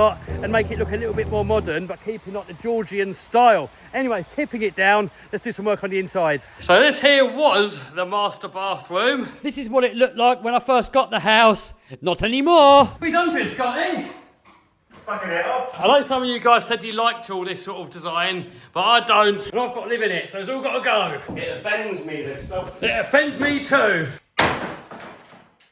and make it look a little bit more modern, but keeping like the Georgian style. Anyways, tipping it down, let's do some work on the inside. So this here was the master bathroom. This is what it looked like when I first got the house. Not anymore. What have we done to it, Scotty? Fucking it up. I know some of you guys said you liked all this sort of design, but I don't. And I've got to live in it, so it's all got to go. It offends me, this stuff. It offends me too.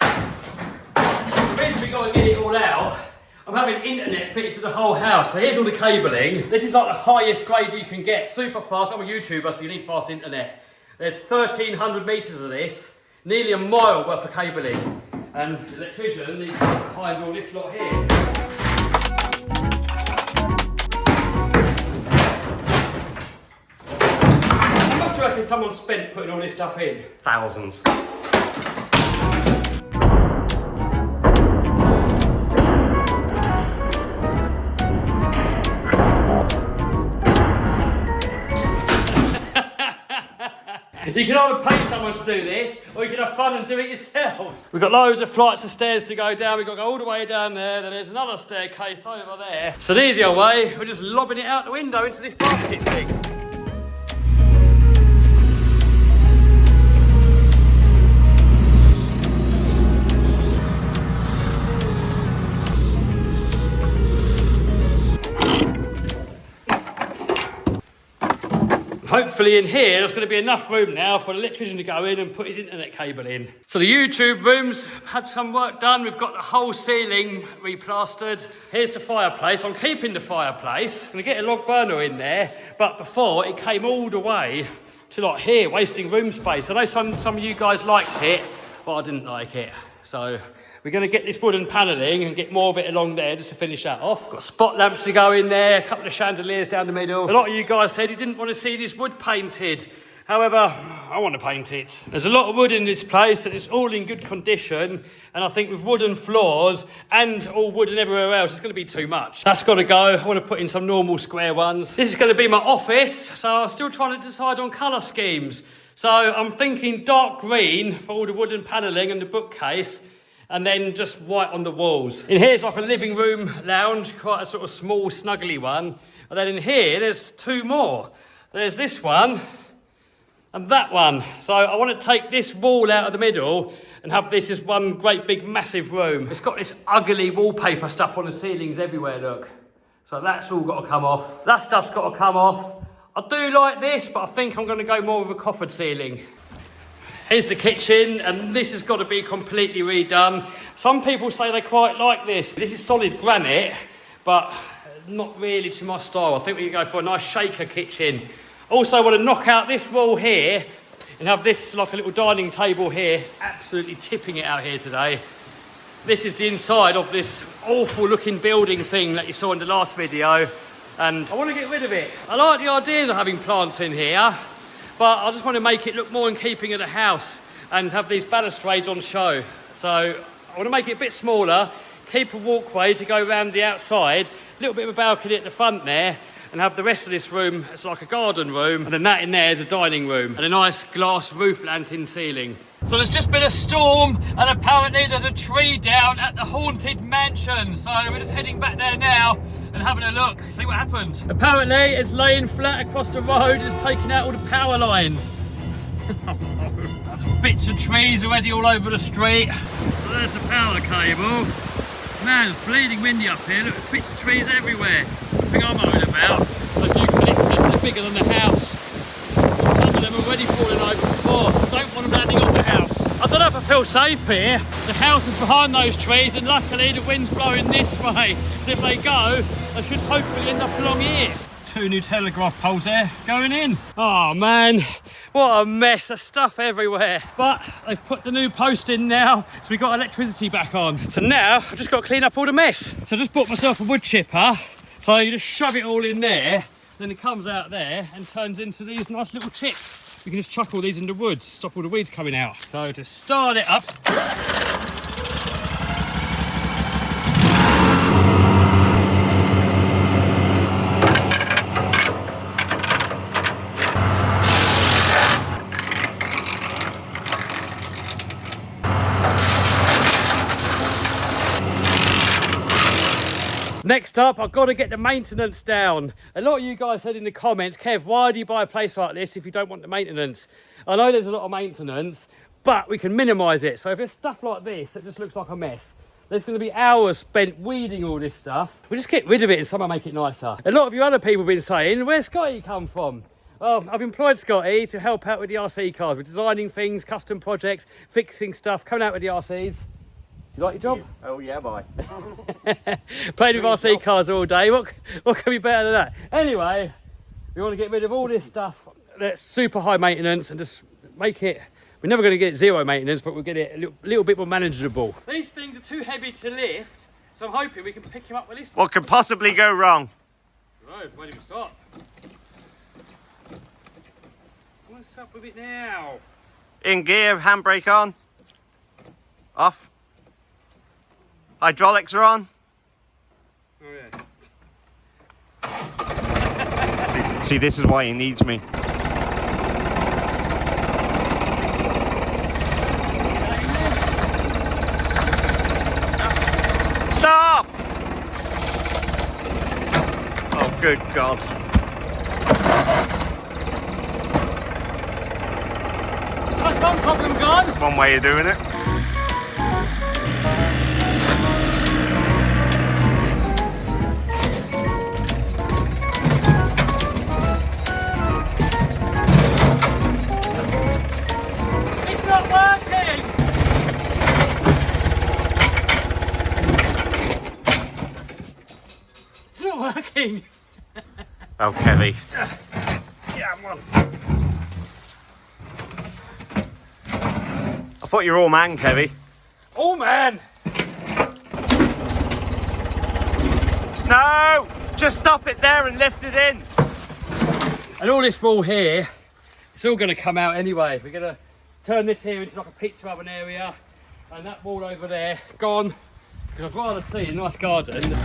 The reason we got to get it all out, I'm having internet fitted to the whole house. So here's all the cabling. This is like the highest grade you can get. Super fast. I'm a YouTuber, so you need fast internet. There's 1,300 metres of this, nearly a mile worth of cabling. And the electrician needs to get behind all this lot here. How much do you reckon someone spent putting all this stuff in? Thousands. You can either pay someone to do this, or you can have fun and do it yourself. We've got loads of flights of stairs to go down. We've got to go all the way down there. Then there's another staircase over there. So the easier way, we're just lobbing it out the window into this basket thing. Hopefully in here, there's going to be enough room now for the electrician to go in and put his internet cable in. So the YouTube room's had some work done. We've got the whole ceiling replastered. Here's the fireplace. I'm keeping the fireplace. I'm going to get a log burner in there. But before, it came all the way to like here, wasting room space. I know some of you guys liked it, but I didn't like it. So we're going to get this wooden panelling and get more of it along there just to finish that off. Got spot lamps to go in there, a couple of chandeliers down the middle. A lot of you guys said you didn't want to see this wood painted. However, I want to paint it. There's a lot of wood in this place and it's all in good condition. And I think with wooden floors and all wooden everywhere else, it's going to be too much. That's got to go. I want to put in some normal square ones. This is going to be my office. So I'm still trying to decide on colour schemes. So I'm thinking dark green for all the wooden panelling and the bookcase. And then just white on the walls. In here's like a living room lounge, quite a sort of small, snuggly one. And then in here, there's two more. There's this one and that one. So I want to take this wall out of the middle and have this as one great big massive room. It's got this ugly wallpaper stuff on the ceilings everywhere, look. So that's all got to come off. That stuff's got to come off. I do like this, but I think I'm going to go more with a coffered ceiling. Here's the kitchen, and this has got to be completely redone. Some people say they quite like this. This is solid granite, but not really to my style. I think we can go for a nice shaker kitchen. Also, I want to knock out this wall here and have this like a little dining table here. It's absolutely tipping it out here today. This is the inside of this awful looking building thing that you saw in the last video, and I want to get rid of it. I like the idea of having plants in here, but I just want to make it look more in keeping of the house and have these balustrades on show. So I want to make it a bit smaller, keep a walkway to go around the outside, a little bit of a balcony at the front there, and have the rest of this room as like a garden room, and then that in there is a dining room, and a nice glass roof lantern ceiling. So there's just been a storm, and apparently there's a tree down at the haunted mansion. So we're just heading back there now and having a look, see what happened. Apparently it's laying flat across the road, it's taking out all the power lines. Bits of trees already all over the street. So there's the power cable. Man, it's bleeding windy up here. Look, there's bits of trees everywhere. The thing I'm worried about, those eucalyptus, they're bigger than the house. Some of them are already falling over before. I don't want them landing on the house. I don't know if I feel safe here. The house is behind those trees, and luckily the wind's blowing this way. So if they go, they should hopefully end up along here. Two new telegraph poles there going in. Oh man, what a mess of stuff everywhere. But they've put the new post in now, so we've got electricity back on. So now I've just got to clean up all the mess. So I just bought myself a wood chipper. So you just shove it all in there, then it comes out there and turns into these nice little chips. We can just chuck all these in the woods, stop all the weeds coming out. So to start it up, next Next up, I've got to get the maintenance down. A lot of you guys said in the comments, Kev, why do you buy a place like this if you don't want the maintenance? I know there's a lot of maintenance, but we can minimise it. So if there's stuff like this that just looks like a mess, there's going to be hours spent weeding all this stuff. We'll just get rid of it and somehow make it nicer. A lot of you other people have been saying, where's Scotty come from? Well, I've employed Scotty to help out with the RC cars. We're designing things, custom projects, fixing stuff, coming out with the RCs. You like your job? Oh yeah, boy. Playing with RC cars all day. What can be better than that? Anyway, we want to get rid of all this stuff that's super high maintenance and just make it. We're never going to get zero maintenance, but we'll get it a little bit more manageable. These things are too heavy to lift, so I'm hoping we can pick him up with this. What could possibly go wrong? Right, where do we start? What's up with it now? In gear, handbrake on. Off. Hydraulics are on. Oh yeah. See, this is why he needs me. Stop! Oh, good God. That's one problem gone. One way of doing it. Oh, Kevy. Yeah, I'm on. I thought you were all man, Kevy. Oh man! No! Just stop it there and lift it in. And all this wall here, it's all going to come out anyway. We're going to turn this here into like a pizza oven area, and that wall over there gone. Because I'd rather see a nice garden.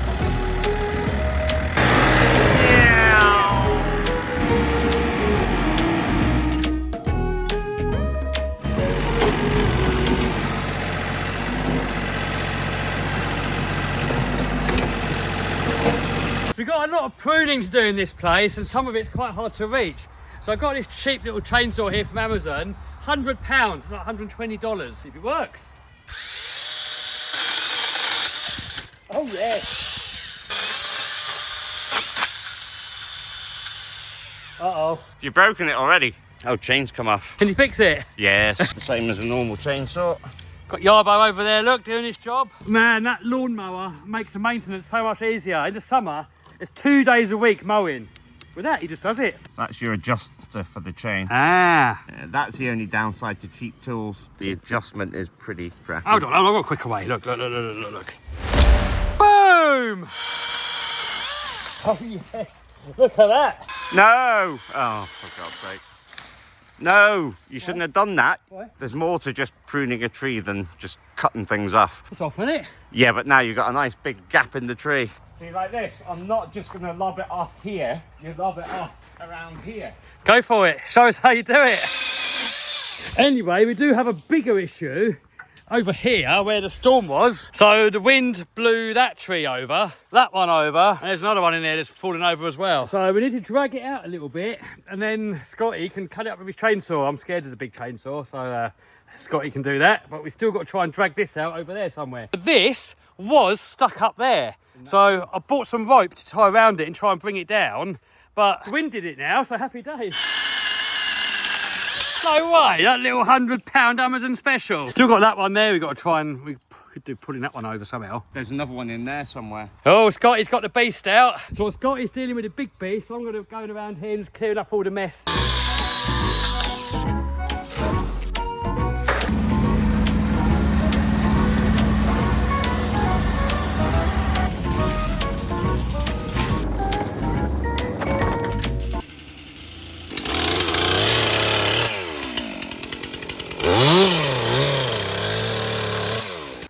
So we've got a lot of pruning to do in this place, and some of it's quite hard to reach. So I got this cheap little chainsaw here from Amazon, £100, it's like $120 if it works. Oh yes. Uh-oh. You've broken it already. Oh, chain's come off. Can you fix it? Yes. Same as a normal chainsaw. Got Yarbo over there, look, doing his job. Man, that lawnmower makes the maintenance so much easier. In the summer, it's 2 days a week mowing. With that, he just does it. That's your adjuster for the chain. Ah. That's the only downside to cheap tools. The adjustment is pretty crappy. Hold on, I've got a quicker way. Look. Boom! Oh, yes. Look at that. No! Oh, for God's sake. No, you shouldn't have done that. Why? There's more to just pruning a tree than just cutting things off. It's off, isn't it? Yeah, but now you've got a nice big gap in the tree. See, like this, I'm not just going to lob it off here. You lob it off around here. Go for it. Show us how you do it. Anyway, we do have a bigger issue over here where the storm was. So the wind blew that tree over, that one over, and there's another one in there that's falling over as well. So we need to drag it out a little bit, and then Scotty can cut it up with his chainsaw. I'm scared of the big chainsaw, so Scotty can do that, but we've still got to try and drag this out over there somewhere. But this was stuck up there, so I bought some rope to tie around it and try and bring it down, but the wind did it now, so happy days. No way, that little £100 Amazon special. Still got that one there, we've got to try and, we could do pulling that one over somehow. There's another one in there somewhere. Oh, Scotty's got the beast out. So Scotty's dealing with the big beast, so I'm going to go around here and just clear up all the mess.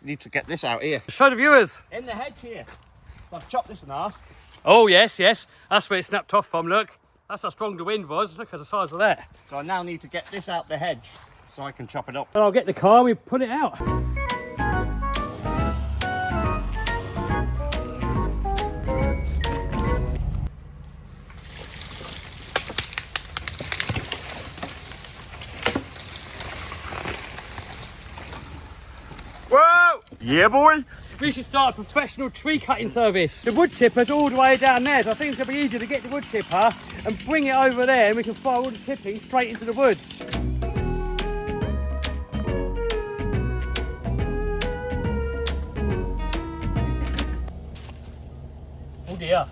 Need to get this out here. Show the viewers. In the hedge here. I've chopped this in half. Oh, yes. That's where it snapped off from, look. That's how strong the wind was. Look at the size of that. So I now need to get this out the hedge so I can chop it up. Well, I'll get the car and we put it out. Yeah, boy. We should start a professional tree cutting service. The wood chipper's all the way down there, so I think it's going to be easier to get the wood chipper and bring it over there, and we can fire all the chipping straight into the woods. Oh dear.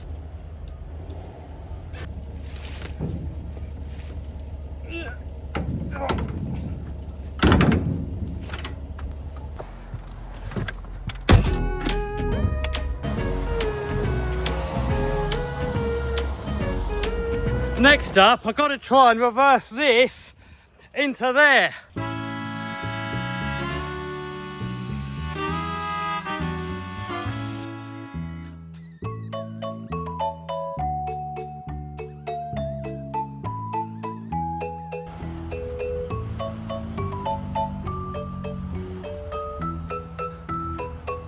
Next up, I've got to try and reverse this into there.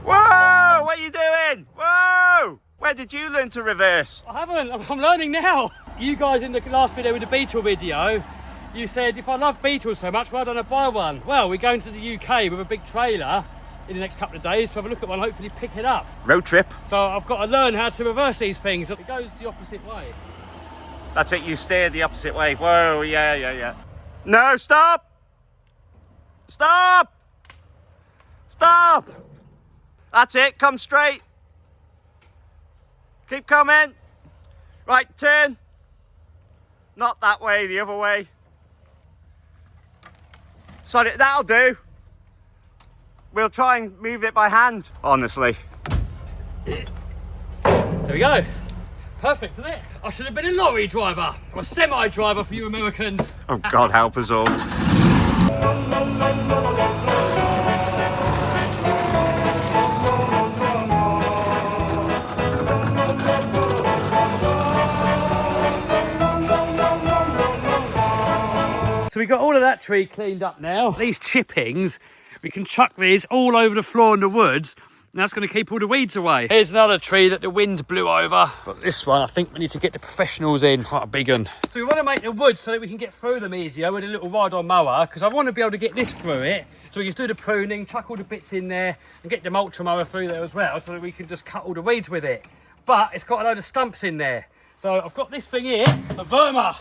Whoa! What are you doing? Whoa! Where did you learn to reverse? I haven't, I'm learning now. You guys in the last video with the beetle video, you said if I love beetles so much, why don't I buy one? Well, we're going to the UK with a big trailer in the next couple of days to have a look at one, hopefully pick it up. Road trip. So I've got to learn how to reverse these things. It goes the opposite way. That's it, you steer the opposite way. Whoa, yeah. No, stop! Stop! Stop! That's it, come straight. Keep coming. Right, turn. Not that way, the other way. Sorry, that'll do. We'll try and move it by hand, honestly. There we go. Perfect, isn't it? I should have been a lorry driver or a semi-driver for you Americans. Oh, God help us all. So we got all of that tree cleaned up now. These chippings, we can chuck these all over the floor in the woods, and that's going to keep all the weeds away. Here's another tree that the wind blew over. But this one, I think we need to get the professionals in. Quite a big one. So we want to make the woods so that we can get through them easier with a little ride-on mower, because I want to be able to get this through it, so we can do the pruning, chuck all the bits in there, and get the mulching mower through there as well, so that we can just cut all the weeds with it. But it's got a load of stumps in there. So I've got this thing here, a vermer.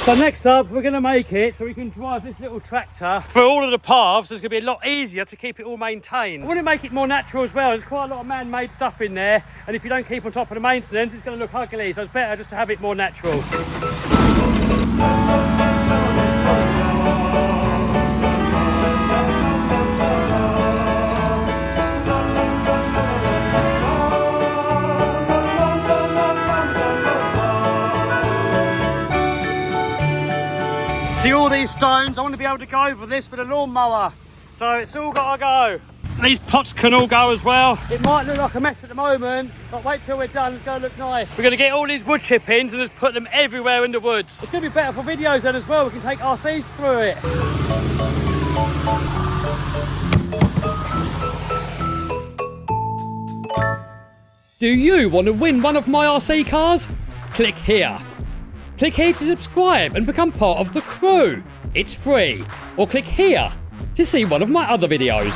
So next up, we're going to make it so we can drive this little tractor through all of the paths. It's going to be a lot easier to keep it all maintained. I want to make it more natural as well. There's quite a lot of man-made stuff in there, and if you don't keep on top of the maintenance, it's going to look ugly. So it's better just to have it more natural. See all these stones? I want to be able to go over this with a lawnmower. So it's all got to go. These pots can all go as well. It might look like a mess at the moment, but wait till we're done, it's going to look nice. We're going to get all these wood chippings and just put them everywhere in the woods. It's going to be better for videos then as well. We can take RCs through it. Do you want to win one of my RC cars? Click here. Click here to subscribe and become part of the crew. It's free. Or click here to see one of my other videos.